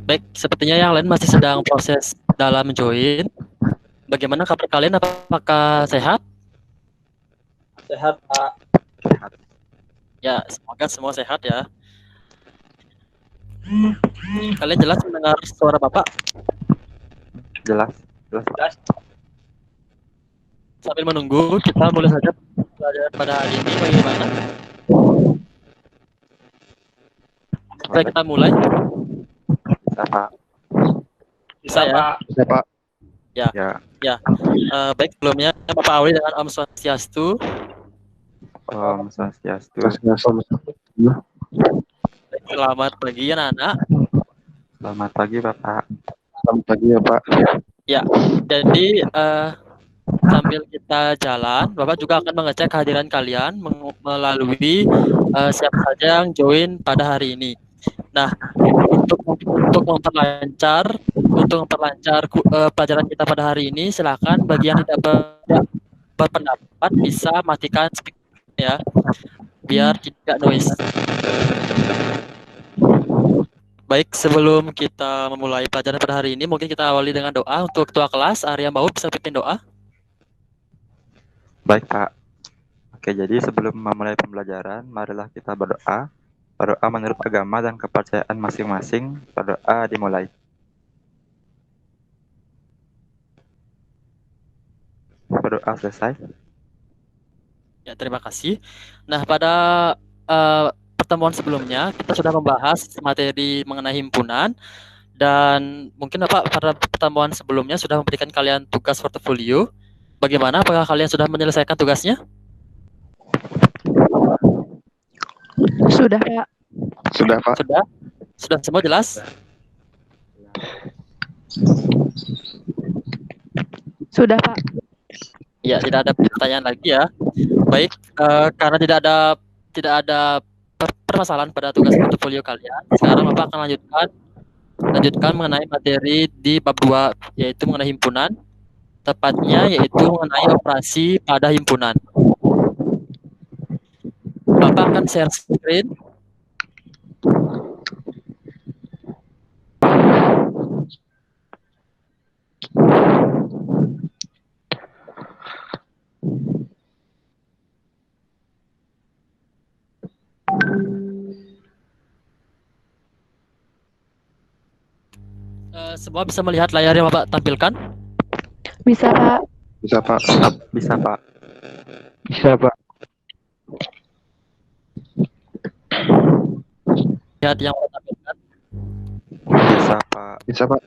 Baik, sepertinya yang lain masih sedang proses dalam join. Bagaimana kabar kalian? Apakah sehat? Sehat, Pak. Ya, semoga semua sehat ya. Kalian jelas mendengar suara Bapak? Jelas, jelas Pak. Jelas. Sambil menunggu, kita mulai saja pelajaran pada hari ini. Bagaimana? Supaya kita mulai. Bisa Pak. Bisa ya? Pak. Bisa Pak. Ya. Ya. Baik, sebelumnya Bapak awali dengan Om Swastiastu. Om Swastiastu. Selamat pagi anak-anak. Selamat pagi Bapak. Selamat pagi ya Pak. Ya, jadi sambil kita jalan, Bapak juga akan mengecek kehadiran kalian melalui siapa saja yang join pada hari ini. Nah, untuk memperlancar pelajaran kita pada hari ini, silakan bagi yang tidak berpendapat bisa matikan speaker ya, biar tidak noise. Baik, sebelum kita memulai pelajaran pada hari ini, mungkin kita awali dengan doa. Untuk ketua kelas, Arya Mau bisa pimpin doa. Baik Pak. Oke, jadi sebelum memulai pembelajaran, marilah kita berdoa. Berdoa menurut agama dan kepercayaan masing-masing. Berdoa dimulai. Berdoa selesai. Ya, terima kasih. Nah, pada pertemuan sebelumnya kita sudah membahas materi mengenai himpunan, dan mungkin Bapak pada pertemuan sebelumnya sudah memberikan kalian tugas portofolio. Bagaimana? Apakah kalian sudah menyelesaikan tugasnya? Sudah Pak. Sudah Pak. Sudah semua jelas? Sudah Pak. Ya, tidak ada pertanyaan lagi ya. Baik, karena tidak ada permasalahan pada tugas portofolio kalian. Sekarang Bapak akan lanjutkan mengenai materi di bab 2, yaitu mengenai himpunan. Tepatnya yaitu mengenai operasi pada himpunan. Bapak akan share screen. Semua bisa melihat layar yang Bapak tampilkan? Bisa Pak. Bisa Pak. Bisa Pak. Bisa Pak. Lihat yang Bapak tampilkan? Bisa Pak. Bisa Pak.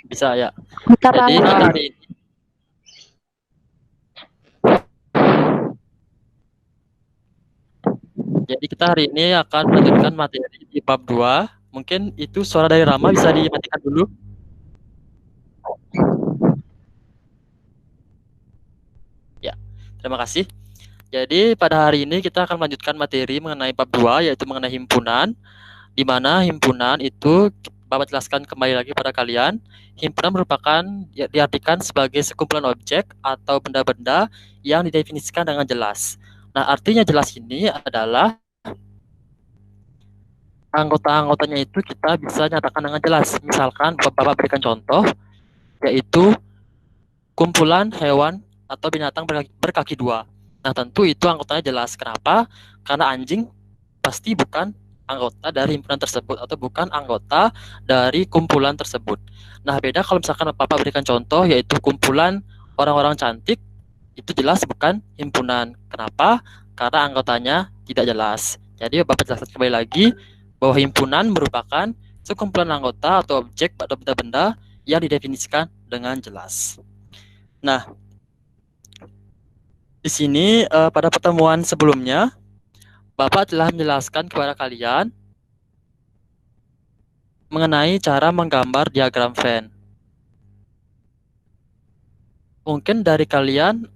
Bisa ya. Bisa Jadi Pak. kita hari ini akan melanjutkan materi di bab 2. Mungkin itu suara dari Rama bisa dimatikan dulu. Ya, terima kasih. Jadi pada hari ini kita akan melanjutkan materi mengenai bab 2, yaitu mengenai himpunan, di mana himpunan itu Bapak jelaskan kembali lagi pada kalian. Himpunan merupakan diartikan sebagai sekumpulan objek atau benda-benda yang didefinisikan dengan jelas. Nah, artinya jelas ini adalah anggota-anggotanya itu kita bisa nyatakan dengan jelas. Misalkan Bapak berikan contoh, yaitu kumpulan hewan atau binatang berkaki dua. Nah, tentu itu anggotanya jelas. Kenapa? Karena anjing pasti bukan anggota dari himpunan tersebut atau bukan anggota dari kumpulan tersebut. Nah, beda kalau misalkan Bapak berikan contoh, yaitu kumpulan orang-orang cantik, itu jelas bukan himpunan. Kenapa? Karena anggotanya tidak jelas. Jadi Bapak jelaskan kembali lagi bahwa himpunan merupakan sekumpulan anggota atau objek atau benda-benda yang didefinisikan dengan jelas. Nah, di sini pada pertemuan sebelumnya Bapak telah menjelaskan kepada kalian mengenai cara menggambar diagram Venn. Mungkin dari kalian,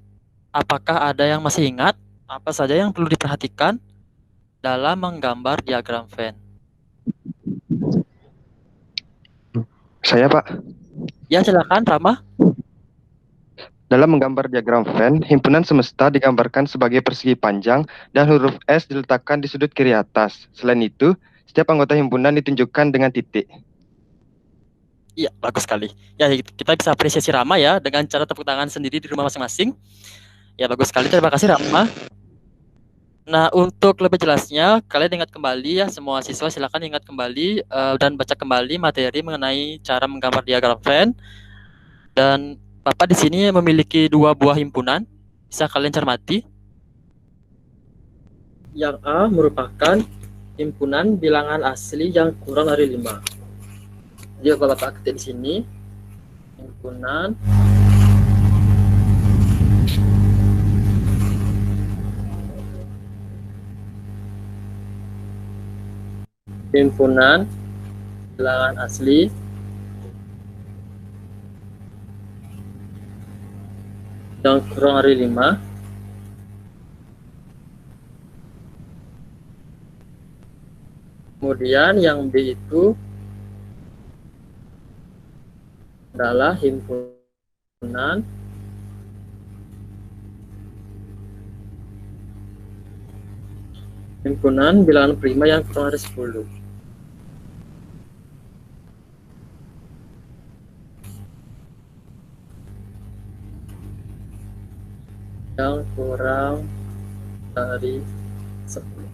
apakah ada yang masih ingat apa saja yang perlu diperhatikan dalam menggambar diagram Venn? Saya Pak. Ya, silakan Rama. Dalam menggambar diagram Venn, himpunan semesta digambarkan sebagai persegi panjang dan huruf S diletakkan di sudut kiri atas. Selain itu, setiap anggota himpunan ditunjukkan dengan titik. Iya, bagus sekali. Ya, kita bisa apresiasi Rama ya dengan cara tepuk tangan sendiri di rumah masing-masing. Ya, bagus sekali. Terima kasih Rama. Nah, untuk lebih jelasnya, kalian ingat kembali ya, semua siswa silakan ingat kembali dan baca kembali materi mengenai cara menggambar diagram Venn. Dan Bapak di sini memiliki 2 buah himpunan, bisa kalian cermati. Yang A merupakan himpunan bilangan asli yang kurang dari 5. Jadi Bapak ketik di sini, himpunan bilangan asli yang kurang dari 5. Kemudian yang B itu adalah himpunan bilangan prima yang kurang dari 10. Yang kurang dari 10.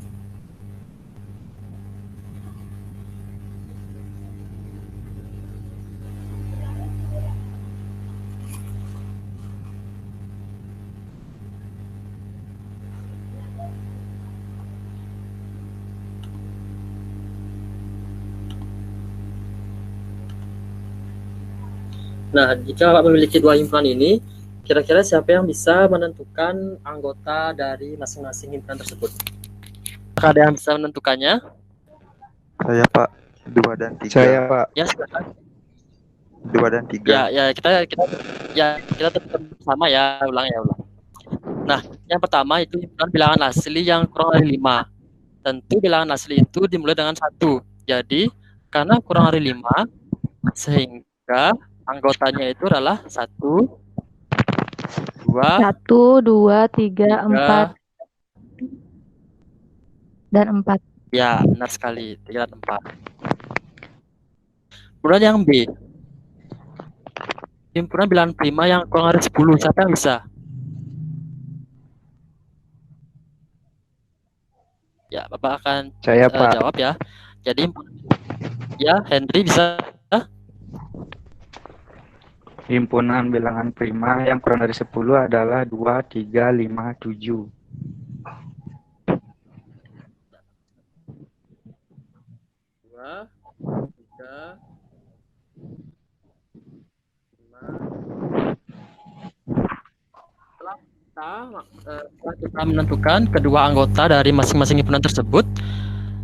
Nah, jika Bapak memiliki 2 himpunan ini, kira-kira siapa yang bisa menentukan anggota dari masing-masing himpunan tersebut? Apakah ada yang bisa menentukannya? Saya Pak, 2 dan 3. Saya Pak. Ya, silakan. 2 dan 3. Ya, kita tetap sama ya, ulang. Nah, yang pertama itu himpunan bilangan asli yang kurang dari 5. Tentu bilangan asli itu dimulai dengan 1. Jadi, karena kurang dari 5, sehingga anggotanya itu adalah 1, 2, 3, 4, dan 4. Ya, benar sekali. 3 dan 4. Kemudian yang B, himpunan bilangan prima yang kurang dari 10. Siapa yang bisa? Ya, Bapak akan Saya Pak. jawab ya. Jadi, ya, Henry bisa. Himpunan bilangan prima yang kurang dari 10 adalah 2, 3, 5, 7. 2, 3, 5. Setelah kita menentukan kedua anggota dari masing-masing himpunan tersebut,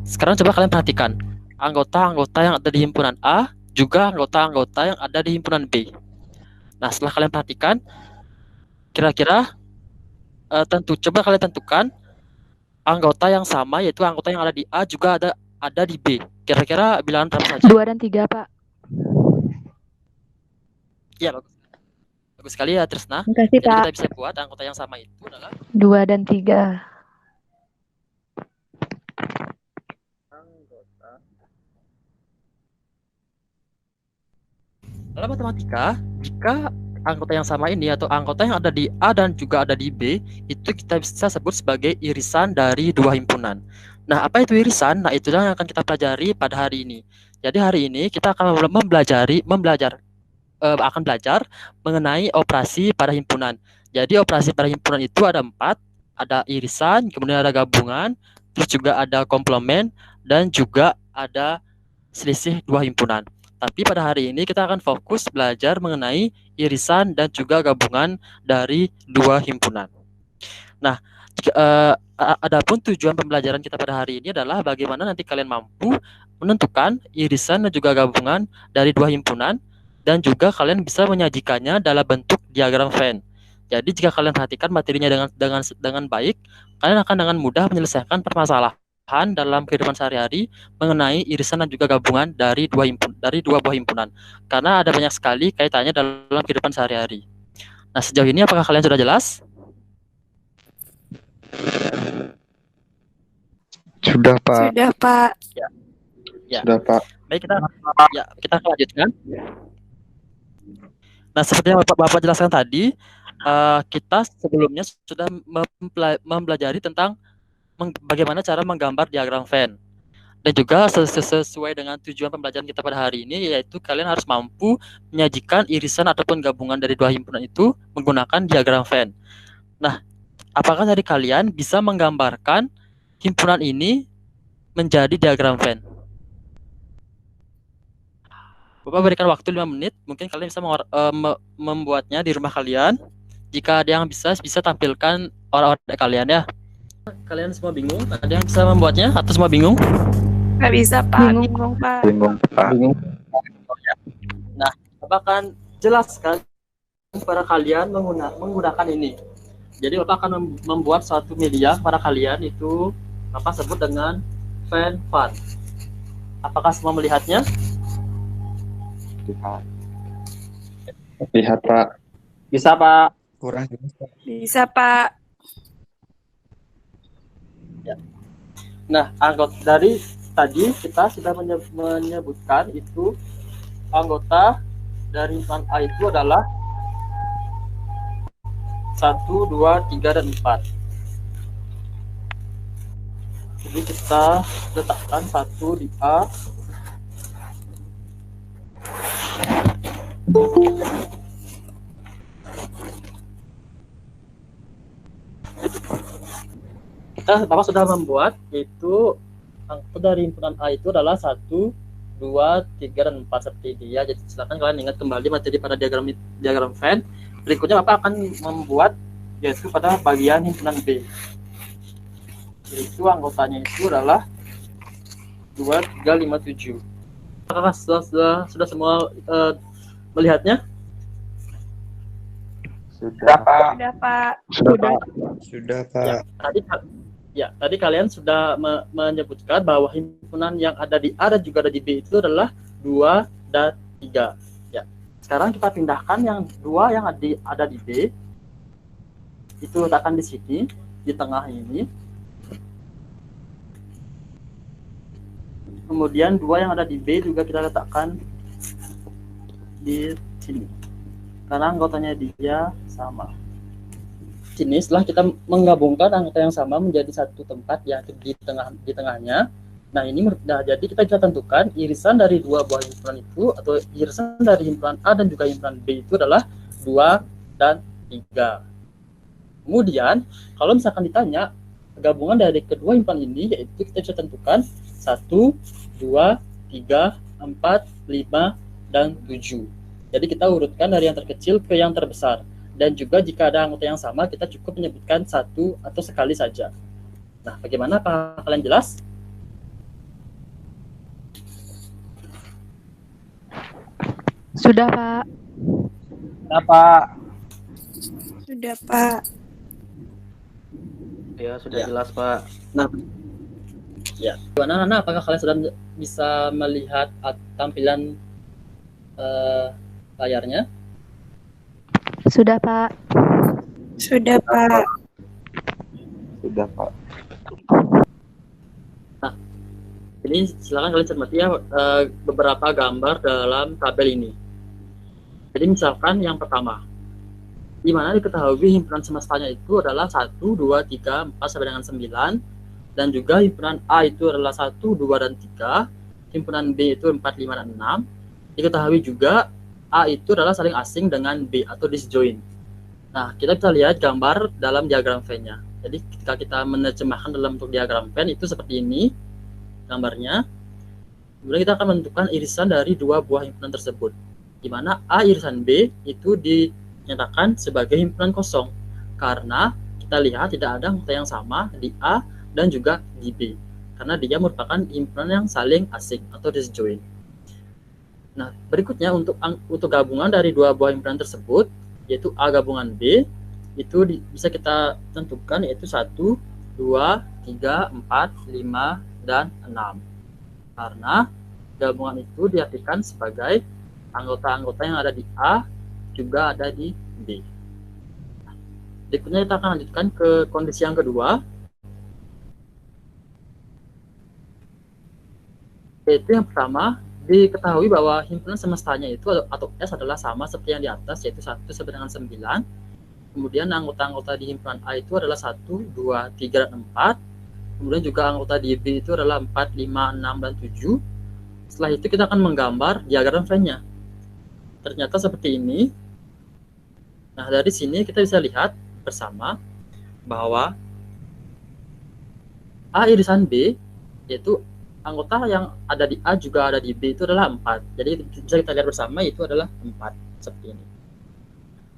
sekarang coba kalian perhatikan anggota-anggota yang ada di himpunan A, juga anggota-anggota yang ada di himpunan B. Nah, setelah kalian perhatikan, kira-kira coba kalian tentukan anggota yang sama, yaitu anggota yang ada di A juga ada di B. Kira-kira bilangan berapa saja? 2 dan 3, Pak. Iya, bagus. Bagus sekali ya, Trisna. Terima kasih, Jadi Pak. kita bisa buat anggota yang sama itu adalah 2 dan 3. anggota. Dalam matematika, jika anggota yang sama ini atau anggota yang ada di A dan juga ada di B, itu kita bisa sebut sebagai irisan dari 2 himpunan. Nah, apa itu irisan? Nah, itulah yang akan kita pelajari pada hari ini. Jadi hari ini kita akan akan belajar mengenai operasi pada himpunan. Jadi operasi pada himpunan itu ada 4, ada irisan, kemudian ada gabungan, terus juga ada komplement, dan juga ada selisih 2 himpunan. Tapi pada hari ini kita akan fokus belajar mengenai irisan dan juga gabungan dari 2 himpunan. Nah, adapun tujuan pembelajaran kita pada hari ini adalah bagaimana nanti kalian mampu menentukan irisan dan juga gabungan dari 2 himpunan, dan juga kalian bisa menyajikannya dalam bentuk diagram Venn. Jadi jika kalian perhatikan materinya dengan baik, kalian akan dengan mudah menyelesaikan permasalahan dalam kehidupan sehari-hari mengenai irisan dan juga gabungan dari 2 buah himpunan. Karena ada banyak sekali kaitannya dalam kehidupan sehari-hari. Nah, sejauh ini apakah kalian sudah jelas? Sudah, Pak. Sudah, Pak. Ya. Sudah, Pak. Baik, kita lanjutkan. Nah, seperti yang Bapak jelaskan tadi, kita sebelumnya sudah mempelajari tentang bagaimana cara menggambar diagram Venn. Dan juga sesuai dengan tujuan pembelajaran kita pada hari ini, yaitu kalian harus mampu menyajikan irisan ataupun gabungan dari dua himpunan itu menggunakan diagram Venn. Nah, apakah dari kalian bisa menggambarkan himpunan ini menjadi diagram Venn? Bapak berikan waktu 5 menit, mungkin kalian bisa membuatnya di rumah kalian. Jika ada yang bisa tampilkan orang-orang kalian ya. Kalian semua bingung? Ada yang bisa membuatnya atau semua bingung? Nggak bisa, Pak. Bingung. Bingung, Pak. Bingung, Pak. Nah, Bapak akan jelaskan kepada kalian menggunakan ini. Jadi Bapak akan membuat suatu media para kalian, itu Bapak sebut dengan Venn Fun. Apakah semua melihatnya? Lihat, Pak. Bisa, Pak. Kurang jelas, Pak. Bisa, Pak. Nah, anggota dari tadi kita sudah menyebutkan itu anggota dari himpunan A itu adalah 1, 2, 3, dan 4. Jadi kita letakkan 1 di A, Bapak sudah membuat itu anggota dari himpunan A itu adalah 1, 2, 3, dan 4 seperti ini ya. Jadi silakan kalian ingat kembali materi pada diagram Venn. Berikutnya Bapak akan membuat yaitu pada bagian himpunan B. Yaitu anggotanya itu adalah 2, 3, 5, 7. Apakah sudah semua melihatnya? Sudah, Pak. Sudah, Pak. Sudah, Pak. Sudah, Pak. Tadi kalian sudah menyebutkan bahwa himpunan yang ada di A dan juga ada di B itu adalah 2 dan 3. Ya. Sekarang kita pindahkan yang 2 yang ada di B. Itu letakkan di sini, di tengah ini. Kemudian 2 yang ada di B juga kita letakkan di sini. Karena anggotanya dia sama. Sini setelah kita menggabungkan anggota yang sama menjadi satu tempat yang di tengahnya. Nah, ini jadi kita bisa tentukan irisan dari dua buah himpunan itu, atau irisan dari himpunan A dan juga himpunan B itu adalah 2 dan 3. Kemudian kalau misalkan ditanya gabungan dari kedua himpunan ini, yaitu kita bisa tentukan 1, 2, 3, 4, 5, dan 7. Jadi kita urutkan dari yang terkecil ke yang terbesar. Dan juga jika ada anggota yang sama, kita cukup menyebutkan 1 atau sekali saja. Nah, bagaimana? Apakah kalian jelas? Sudah, Pak. Sudah, Pak. Sudah, Pak. Ya, sudah jelas, Pak. Nah, ya. Gimana, Nana? Apakah kalian sudah bisa melihat tampilan layarnya? Sudah, Pak. Sudah, Pak. Sudah, Pak. Nah, ini silakan kalian cermati ya beberapa gambar dalam tabel ini. Jadi misalkan yang pertama, di mana diketahui himpunan semestanya itu adalah 1, 2, 3, 4 sampai dengan 9, dan juga himpunan A itu adalah 1, 2, dan 3, himpunan B itu 4, 5, dan 6. Diketahui juga A itu adalah saling asing dengan B atau disjoint. Nah, kita bisa lihat gambar dalam diagram Venn-nya. Jadi ketika kita menerjemahkan dalam bentuk diagram Venn itu seperti ini gambarnya. Kemudian kita akan menentukan irisan dari dua buah himpunan tersebut, di mana A irisan B itu dinyatakan sebagai himpunan kosong karena kita lihat tidak ada anggota yang sama di A dan juga di B, karena dia merupakan himpunan yang saling asing atau disjoint. Nah, berikutnya untuk gabungan dari dua buah himpunan tersebut, yaitu A gabungan B, itu bisa kita tentukan yaitu 1, 2, 3, 4, 5, dan 6. Karena gabungan itu diartikan sebagai anggota-anggota yang ada di A juga ada di B. Berikutnya kita akan lanjutkan ke kondisi yang kedua, yaitu yang pertama, diketahui bahwa himpunan semestanya itu atau S adalah sama seperti yang di atas, yaitu 1 sampai dengan 9. Kemudian anggota-anggota di himpunan A itu adalah 1, 2, 3, dan 4. Kemudian juga anggota di B itu adalah 4, 5, 6, dan 7. Setelah itu kita akan menggambar diagram Venn-nya. Ternyata seperti ini. Nah, dari sini kita bisa lihat bersama bahwa A irisan B, yaitu anggota yang ada di A juga ada di B itu adalah 4. Jadi bisa kita lihat bersama itu adalah 4 seperti ini.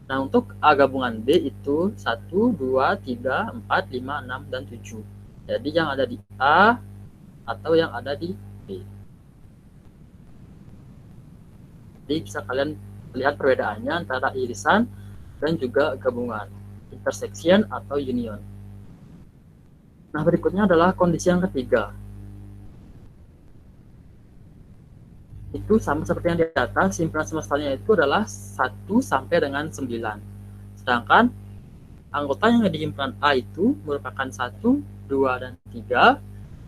Nah, untuk A gabungan B itu 1, 2, 3, 4, 5, 6, dan 7. Jadi yang ada di A atau yang ada di B. Jadi bisa kalian lihat perbedaannya antara irisan dan juga gabungan, intersection atau union. Nah, berikutnya adalah kondisi yang ketiga. Itu sama seperti yang di atas, himpunan semestanya itu adalah 1 sampai dengan 9. Sedangkan anggota yang di himpunan A itu merupakan 1, 2, dan 3.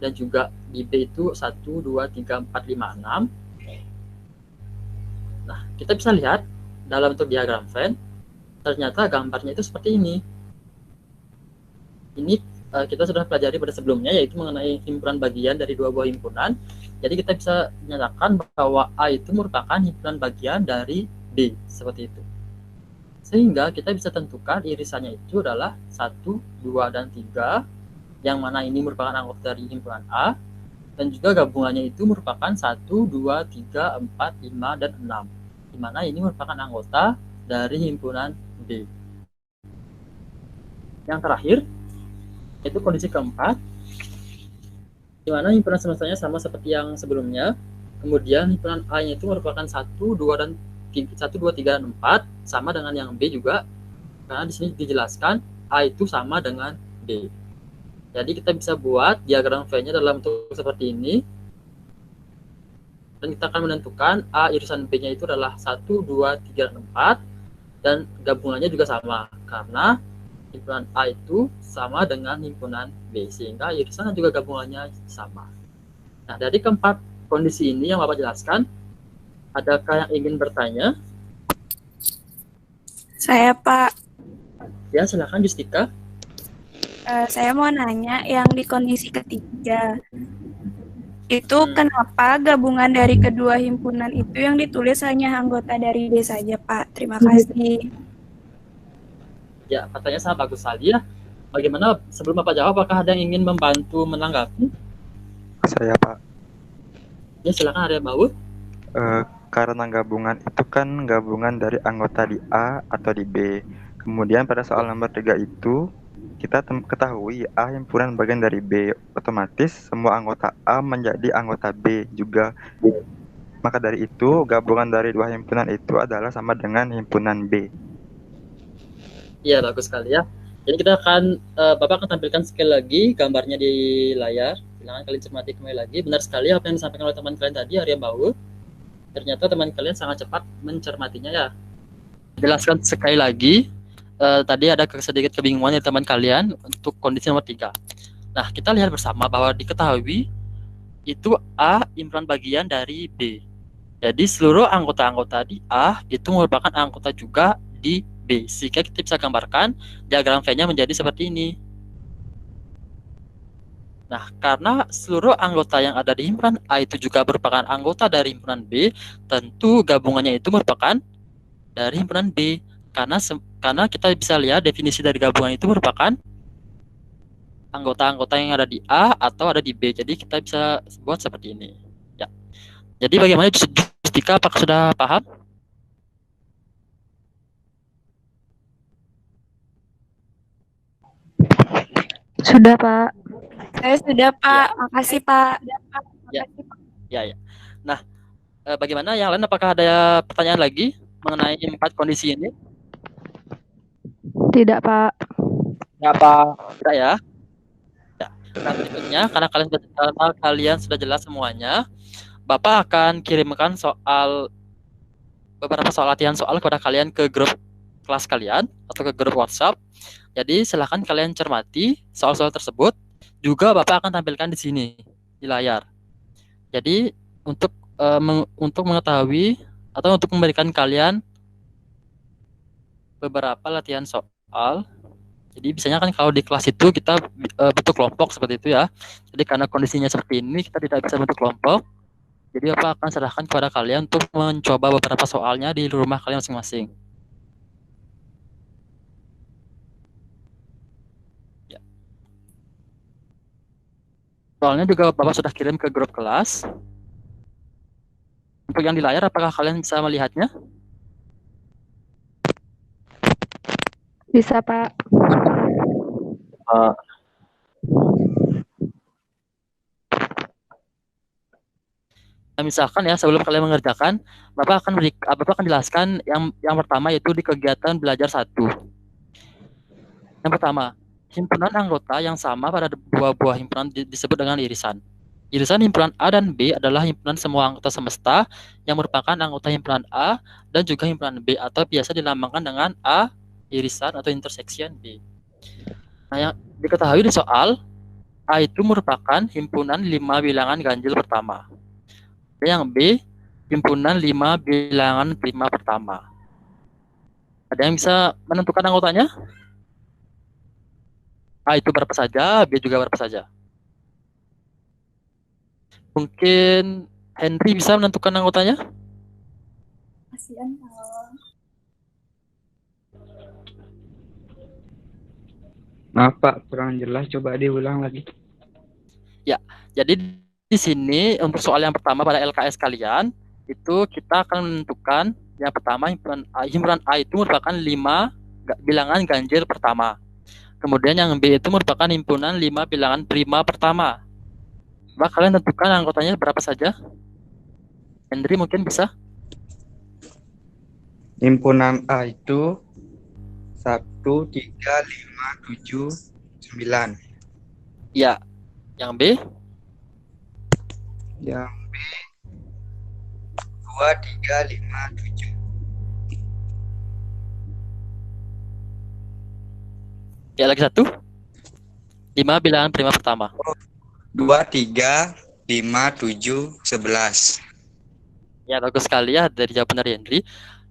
Dan juga di B itu 1, 2, 3, 4, 5, 6. Nah, kita bisa lihat dalam bentuk diagram Venn, ternyata gambarnya itu seperti ini. Ini kita sudah pelajari pada sebelumnya, yaitu mengenai himpunan bagian dari dua buah himpunan. Jadi kita bisa menyatakan bahwa A itu merupakan himpunan bagian dari B, seperti itu. Sehingga kita bisa tentukan irisannya itu adalah 1, 2, dan 3, yang mana ini merupakan anggota dari himpunan A, dan juga gabungannya itu merupakan 1, 2, 3, 4, 5, dan 6, di mana ini merupakan anggota dari himpunan B. Yang terakhir, itu kondisi keempat, di mana himpunan semestanya sama seperti yang sebelumnya. Kemudian himpunan A-nya itu merupakan 1, 2, 3, dan 4, sama dengan yang B juga, karena di sini dijelaskan A itu sama dengan B. Jadi kita bisa buat diagram Venn-nya dalam bentuk seperti ini, dan kita akan menentukan A irisan B-nya itu adalah 1, 2, 3, dan 4, dan gabungannya juga sama, karena himpunan A itu sama dengan himpunan B, sehingga irisan dan juga gabungannya sama. Nah, dari keempat kondisi ini yang Bapak jelaskan, adakah yang ingin bertanya? Saya, Pak. Ya, silakan Justika. Saya mau nanya yang di kondisi ketiga. Itu kenapa gabungan dari kedua himpunan itu yang ditulis hanya anggota dari B saja, Pak? Terima kasih. Ya, katanya sangat bagus sekali ya. Bagaimana sebelum Bapak jawab, apakah ada yang ingin membantu menanggapi? Saya Pak, Ya, silakan Arya Baut. karena gabungan itu kan gabungan dari anggota di A atau di B. Kemudian pada soal nomor 3 itu kita ketahui A himpunan bagian dari B, otomatis semua anggota A menjadi anggota B juga. Maka dari itu gabungan dari dua himpunan itu adalah sama dengan himpunan B. Iya, bagus sekali ya. Jadi kita akan, Bapak akan tampilkan sekali lagi gambarnya di layar. Silakan kalian cermati kembali lagi. Benar sekali apa yang disampaikan oleh teman kalian tadi, Arya Baut. Ternyata teman kalian sangat cepat mencermatinya ya. Jelaskan sekali lagi. Tadi ada sedikit kebingungan dari teman kalian untuk kondisi nomor 3. Nah, kita lihat bersama bahwa diketahui itu A himpunan bagian dari B. Jadi seluruh anggota-anggota di A itu merupakan anggota juga di B. Sehingga kita bisa gambarkan diagram Venn-nya menjadi seperti ini. Nah, karena seluruh anggota yang ada di himpunan A itu juga merupakan anggota dari himpunan B, tentu gabungannya itu merupakan dari himpunan B. Karena kita bisa lihat definisi dari gabungan itu merupakan anggota-anggota yang ada di A atau ada di B. Jadi kita bisa buat seperti ini. Ya. Jadi bagaimana Justika, apakah sudah paham? Sudah, Pak. Saya sudah, Pak. Makasih, Pak. Ya. Nah, bagaimana yang lain? Apakah ada pertanyaan lagi mengenai 4 kondisi ini? Tidak, Pak. Ya, Pak. Tidak ya? Ya. Nah, berikutnya, karena kalian sudah jelas semuanya, Bapak akan kirimkan beberapa soal latihan soal kepada kalian ke grup kelas kalian atau ke grup WhatsApp. Jadi silahkan kalian cermati soal-soal tersebut. Juga Bapak akan tampilkan di sini di layar. Jadi untuk untuk mengetahui atau untuk memberikan kalian beberapa latihan soal. Jadi biasanya kan kalau di kelas itu kita bentuk kelompok seperti itu ya. Jadi karena kondisinya seperti ini kita tidak bisa bentuk kelompok. Jadi Bapak akan serahkan kepada kalian untuk mencoba beberapa soalnya di rumah kalian masing-masing. Ya. Soalnya juga Bapak sudah kirim ke grup kelas. Untuk yang di layar, apakah kalian bisa melihatnya? Bisa, Pak. Nah, misalkan ya sebelum kalian mengerjakan, Bapak akan jelaskan yang pertama yaitu di kegiatan belajar 1. Yang pertama, himpunan anggota yang sama pada dua buah himpunan disebut dengan irisan. Irisan himpunan A dan B adalah himpunan semua anggota semesta yang merupakan anggota himpunan A dan juga himpunan B atau biasa dilambangkan dengan A irisan atau intersection B. Nah, yang diketahui di soal, A itu merupakan himpunan 5 bilangan ganjil pertama. Dan yang B, himpunan 5 bilangan prima pertama. Ada yang bisa menentukan anggotanya? A itu berapa saja, B juga berapa saja. Mungkin Henry bisa menentukan anggotanya? Kasihan kalau Maaf Pak, kurang jelas. Coba diulang lagi. Ya, jadi di sini untuk soal yang pertama pada LKS kalian itu kita akan menentukan yang pertama himpunan A itu merupakan 5 bilangan ganjil pertama. Kemudian yang B itu merupakan himpunan 5 bilangan prima pertama. Coba kalian tentukan anggotanya berapa saja? Henry mungkin bisa? Himpunan A itu 1, 3, 5, 7, 9. Ya. Yang B? Yang B 2, 3, 5, 7. Ya, lagi satu. 5 bilangan prima pertama. 2, 3, 5, 7, 11. Ya, bagus sekali ya dari jawaban dari Henry.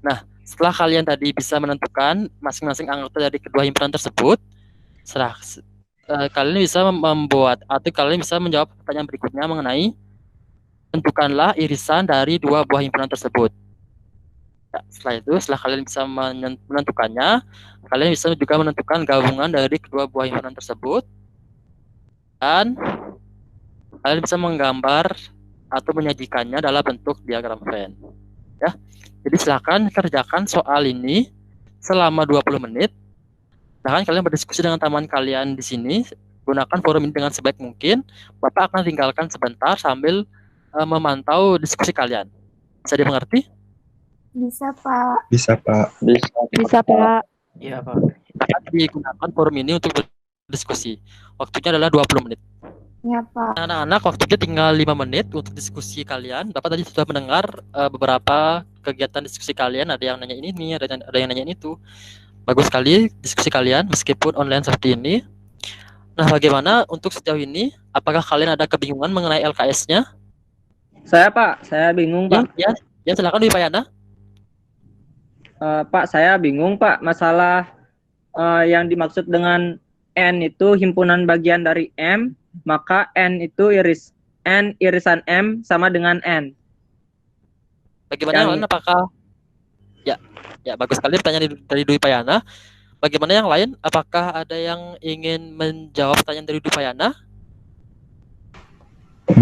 Nah, setelah kalian tadi bisa menentukan masing-masing anggota dari kedua himpunan tersebut, kalian bisa membuat atau kalian bisa menjawab pertanyaan berikutnya mengenai tentukanlah irisan dari dua buah himpunan tersebut. Ya, setelah kalian bisa menentukannya, kalian bisa juga menentukan gabungan dari kedua buah himpunan tersebut, dan kalian bisa menggambar atau menyajikannya dalam bentuk diagram Venn. Ya, jadi silakan kerjakan soal ini selama 20 menit. Silahkan kalian berdiskusi dengan teman kalian di sini. Gunakan forum ini dengan sebaik mungkin. Bapak akan tinggalkan sebentar sambil memantau diskusi kalian. Bisa dimengerti? bisa, Pak. Bisa Pak. Bisa, Pak. Iya, Pak. Akan digunakan forum ini untuk berdiskusi. Waktunya adalah 20 menit. Ya, Pak. Anak-anak, waktunya tinggal 5 menit untuk diskusi kalian. Bapak tadi sudah mendengar beberapa kegiatan diskusi kalian. Ada yang nanya ini, ada yang nanya itu. Bagus sekali diskusi kalian meskipun online seperti ini. Nah, bagaimana untuk sejauh ini? Apakah kalian ada kebingungan mengenai LKS-nya? Saya Pak, saya bingung Pak. Ya, silakan Dwi Payana. Pak, saya bingung Pak masalah yang dimaksud dengan N itu himpunan bagian dari M, maka N itu irisan M sama dengan N. Bagaimana yang lain? Apakah ya bagus sekali pertanyaan dari Dwi Payana. Bagaimana yang lain? Apakah ada yang ingin menjawab pertanyaan dari Dwi Payana?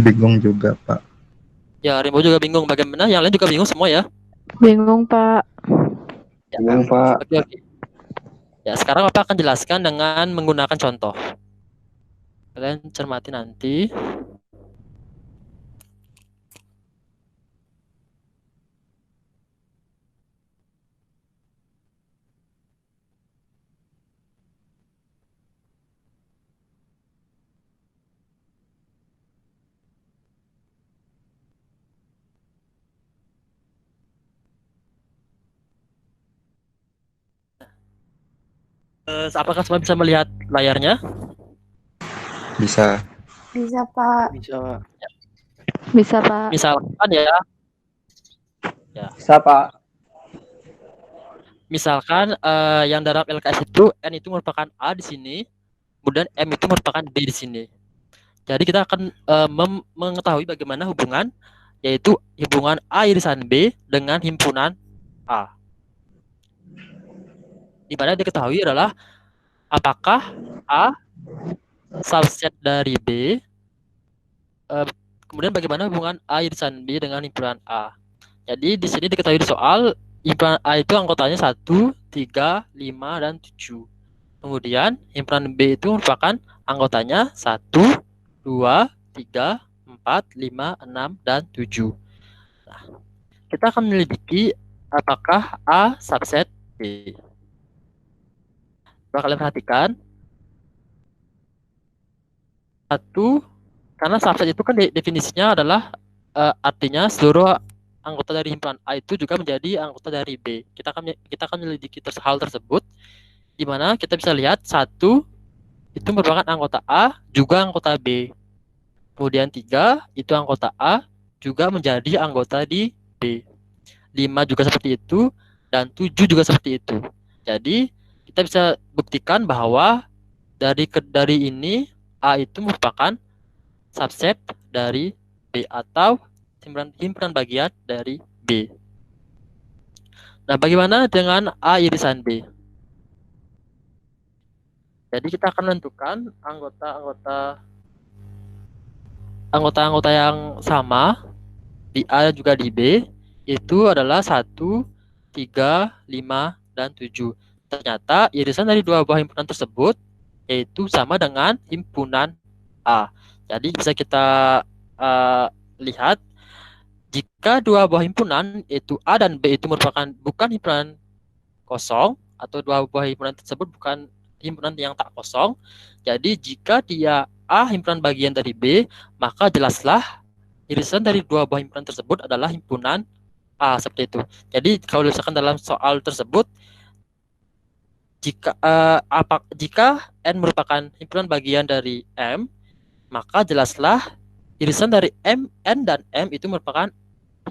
Bingung juga, Pak. Ya, Rimbo juga bingung. Bagaimana? Yang lain juga bingung semua ya? Bingung, Pak. Ya, Bingung, Pak. Oke. Ya, sekarang Bapak akan jelaskan dengan menggunakan contoh. Kalian cermati nanti. Apakah semua bisa melihat layarnya? Bisa. Bisa, Pak. Bisa, Pak. Misalkan ya, Bisa, Pak. Misalkan yang dalam LKS itu N itu merupakan A di sini, kemudian M itu merupakan B di sini. Jadi kita akan mengetahui bagaimana hubungan, yaitu hubungan A irisan B dengan himpunan A. Di mana diketahui adalah apakah A subset dari B, kemudian bagaimana hubungan A irisan B dengan himpunan A. Jadi di sini diketahui di soal himpunan A itu anggotanya 1, 3, 5, dan 7. Kemudian himpunan B itu merupakan anggotanya 1, 2, 3, 4, 5, 6, dan 7. Nah, kita akan menyelidiki apakah A subset B. Coba kalian perhatikan. 1, karena subset itu kan definisinya adalah artinya seluruh anggota dari himpunan A itu juga menjadi anggota dari B. Kita akan menyelidiki hal tersebut, di mana kita bisa lihat 1 itu merupakan anggota A juga anggota B. Kemudian 3 itu anggota A juga menjadi anggota di B. 5 juga seperti itu, dan 7 juga seperti itu. Jadi kita bisa buktikan bahwa dari ini A itu merupakan subset dari B atau himpunan bagian dari B. Nah, bagaimana dengan A irisan B? Jadi kita akan menentukan anggota-anggota yang sama di A dan juga di B itu adalah 1, 3, 5, dan 7. Ternyata irisan dari dua buah himpunan tersebut yaitu sama dengan himpunan A. Jadi bisa kita lihat jika dua buah himpunan yaitu A dan B itu bukan himpunan kosong, atau dua buah himpunan tersebut bukan himpunan yang tak kosong. Jadi jika dia A himpunan bagian dari B, maka jelaslah irisan dari dua buah himpunan tersebut adalah himpunan A, seperti itu. Jadi kalau misalkan dalam soal tersebut, jika N merupakan himpunan bagian dari M, maka jelaslah irisan dari N dan M itu merupakan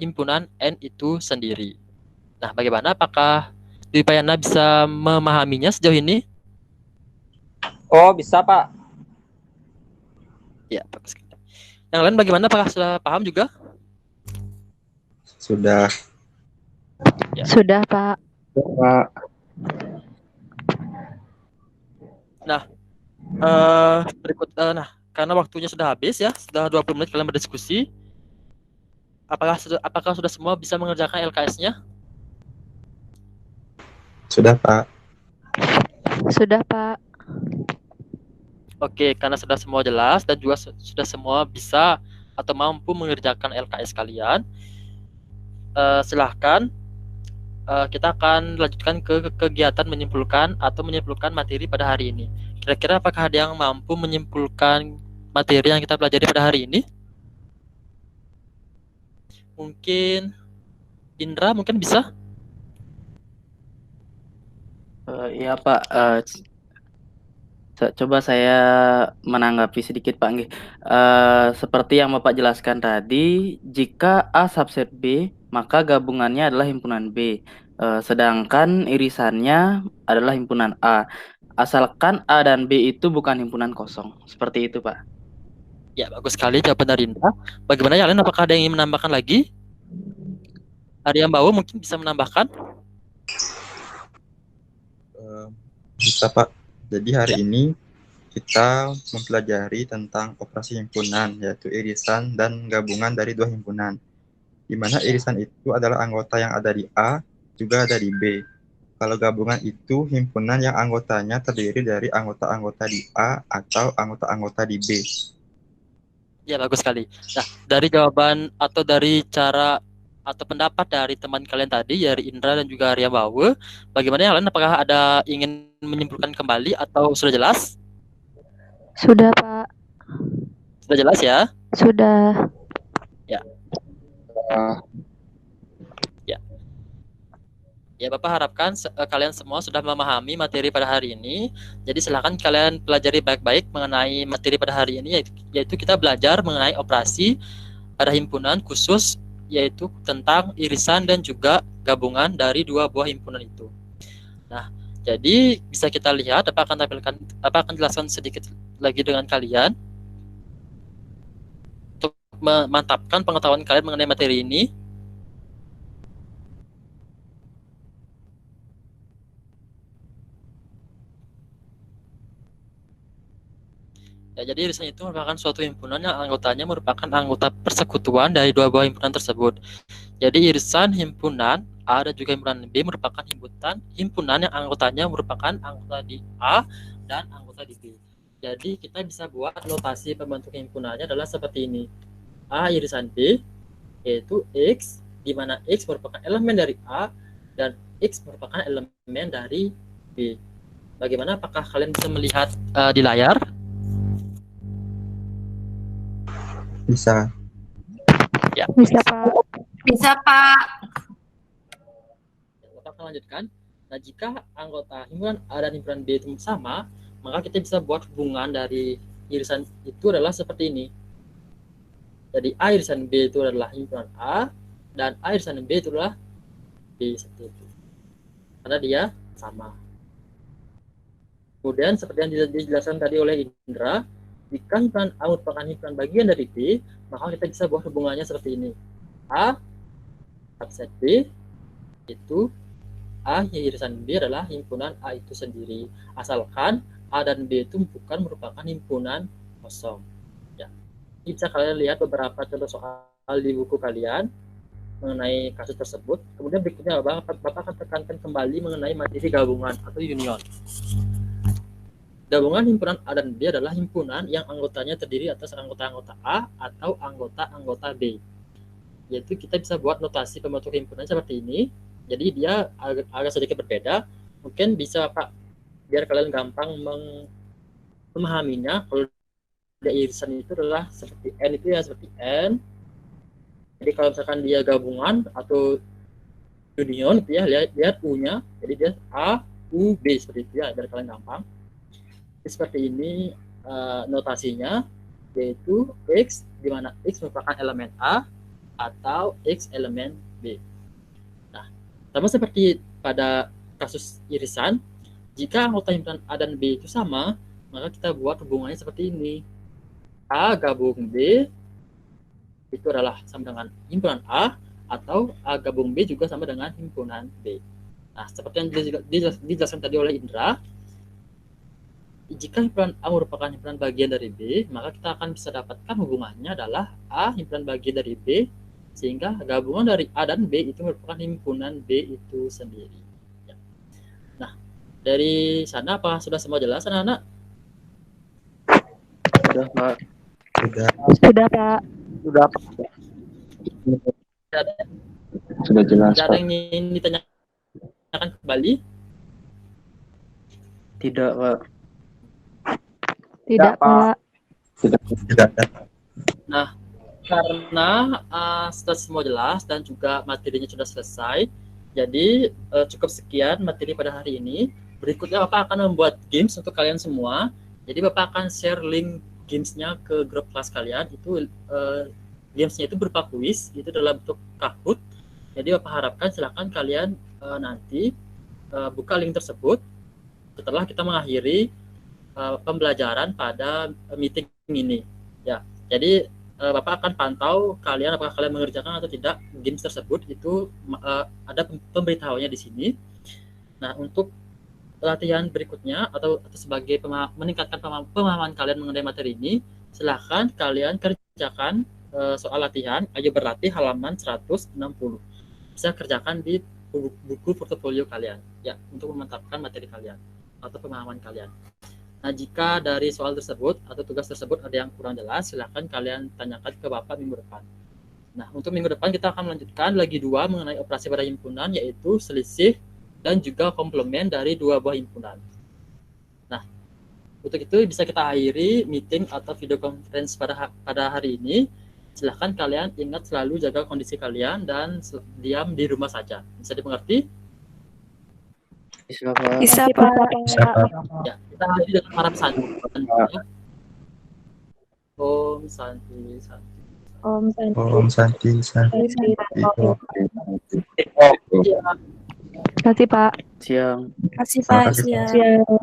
himpunan N itu sendiri. Nah, bagaimana? Apakah Dwi Payana bisa memahaminya sejauh ini? Oh, bisa, Pak. Ya, bagus. Yang lain bagaimana? Apakah sudah paham juga? Sudah. Ya. Sudah, Pak. Pak. Nah, karena waktunya sudah habis ya, sudah 20 menit kalian berdiskusi. Apakah sudah semua bisa mengerjakan LKS-nya? Sudah, Pak. Sudah, Pak. Oke, karena sudah semua jelas dan juga sudah semua bisa atau mampu mengerjakan LKS kalian, silahkan kita akan lanjutkan ke kegiatan menyimpulkan materi pada hari ini. Kira-kira apakah ada yang mampu menyimpulkan materi yang kita pelajari pada hari ini? Mungkin Indra mungkin bisa? Iya Pak, coba saya menanggapi sedikit Pak. Seperti yang Bapak jelaskan tadi, jika A subset B, maka gabungannya adalah himpunan B. Sedangkan irisannya adalah himpunan A. Asalkan A dan B itu bukan himpunan kosong. Seperti itu Pak. Ya, bagus sekali jawaban dari Indra. Bagaimana yang lain? Apakah ada yang ingin menambahkan lagi? Arya Mbawo mungkin bisa menambahkan? Bisa, Pak. Jadi hari ini kita mempelajari tentang operasi himpunan, yaitu irisan dan gabungan dari dua himpunan. Di mana irisan itu adalah anggota yang ada di A, juga ada di B. Kalau gabungan itu himpunan yang anggotanya terdiri dari anggota-anggota di A atau anggota-anggota di B. Ya, bagus sekali. Nah, dari jawaban atau dari cara atau pendapat dari teman kalian tadi, dari Indra dan juga Arya Bawe, bagaimana yang lain? Apakah ada ingin menyimpulkan kembali atau sudah jelas? Sudah, Pak. Sudah jelas ya? Sudah. Ya. Ya, Bapak harapkan kalian semua sudah memahami materi pada hari ini. Jadi silakan kalian pelajari baik-baik mengenai materi pada hari ini, yaitu kita belajar mengenai operasi pada himpunan khusus yaitu tentang irisan dan juga gabungan dari dua buah himpunan itu. Nah, jadi bisa kita lihat apa akan jelaskan sedikit lagi dengan kalian untuk memantapkan pengetahuan kalian mengenai materi ini. Ya, jadi irisan itu merupakan suatu himpunan yang anggotanya merupakan anggota persekutuan dari dua buah himpunan tersebut. Jadi irisan himpunan A dan juga himpunan B merupakan himpunan yang anggotanya merupakan anggota di A dan anggota di B. Jadi kita bisa buat notasi pembentuk himpunannya adalah seperti ini. A irisan B yaitu X, di mana X merupakan elemen dari A dan X merupakan elemen dari B. Bagaimana? Apakah kalian bisa melihat di layar? Bisa. Ya. Bisa, Pak. Bisa, Pak. Kita akan lanjutkan. Nah, jika anggota himpunan A dan himpunan B itu sama, maka kita bisa buat hubungan dari irisan itu adalah seperti ini. Jadi A irisan B itu adalah himpunan A dan A irisan B itu adalah B, seperti itu. Karena dia sama. Kemudian seperti yang dijelaskan tadi oleh Indra, jika himpunan A merupakan himpunan bagian dari B, maka kita bisa buat hubungannya seperti ini. A subset B itu A irisan B adalah himpunan A itu sendiri, asalkan A dan B itu bukan merupakan himpunan kosong. Ya. Ini bisa kalian lihat beberapa contoh soal di buku kalian mengenai kasus tersebut. Kemudian berikutnya Bapak akan tekankan kembali mengenai materi gabungan atau union. Gabungan himpunan A dan B adalah himpunan yang anggotanya terdiri atas anggota-anggota A atau anggota-anggota B. Yaitu kita bisa buat notasi pembentuk himpunan seperti ini. Jadi dia agak sedikit berbeda. Mungkin bisa Pak, biar kalian gampang memahaminya. Kalau dia irisan itu adalah seperti N itu ya seperti N. Jadi kalau misalkan dia gabungan atau union itu ya lihat U-nya. Jadi dia A, U, B seperti itu ya biar kalian gampang. Seperti ini notasinya, yaitu X, di mana X merupakan elemen A atau X elemen B. Nah, sama seperti pada kasus irisan, jika anggota himpunan A dan B itu sama, maka kita buat hubungannya seperti ini. A gabung B itu adalah sama dengan himpunan A, atau A gabung B juga sama dengan himpunan B. Nah, seperti yang dijelaskan tadi oleh Indra, jika himpunan A merupakan himpunan bagian dari B, maka kita akan bisa dapatkan hubungannya adalah A himpunan bagian dari B, sehingga gabungan dari A dan B itu merupakan himpunan B itu sendiri. Ya. Nah, dari sana apakah sudah semua jelas, anak-anak? Sudah, Pak. Sudah, Pak. Sudah. Sudah jelas, Ada Pak. yang ingin ditanyakan kembali? Tidak, Pak. Tidak, Pak. Tidak. Nah, karena sudah semua jelas dan juga materinya sudah selesai, jadi cukup sekian materi pada hari ini. Berikutnya Bapak akan membuat games untuk kalian semua. Jadi Bapak akan share link gamesnya ke grup kelas kalian. Itu gamesnya itu berupa kuis, itu dalam bentuk Kahoot. Jadi Bapak harapkan silakan kalian nanti buka link tersebut setelah kita mengakhiri pembelajaran pada meeting ini. Ya, jadi Bapak akan pantau kalian apakah kalian mengerjakan atau tidak games tersebut. Itu ada pemberitahuannya di sini. Nah, untuk latihan berikutnya atau sebagai meningkatkan pemahaman kalian mengenai materi ini, silahkan kalian kerjakan soal latihan Ayo Berlatih halaman 160. Bisa kerjakan di buku portofolio kalian ya untuk memantapkan materi kalian atau pemahaman kalian. Nah, jika dari soal tersebut atau tugas tersebut ada yang kurang jelas, silahkan kalian tanyakan ke Bapak minggu depan. Nah, untuk minggu depan kita akan melanjutkan lagi 2 mengenai operasi pada himpunan, yaitu selisih dan juga komplement dari dua buah himpunan. Nah, untuk itu bisa kita akhiri meeting atau video conference pada hari ini. Silahkan kalian ingat selalu jaga kondisi kalian dan diam di rumah saja. Bisa dimengerti? Bisa, Pak. Bisa, Pak. Ya, kita akhiri dengan harap santi. Om Santi Santi. Om Santi. Om Santi. Terima kasih Pak. Siang. Kasih Terima Pak. kasih, Pak. Siang. Siang.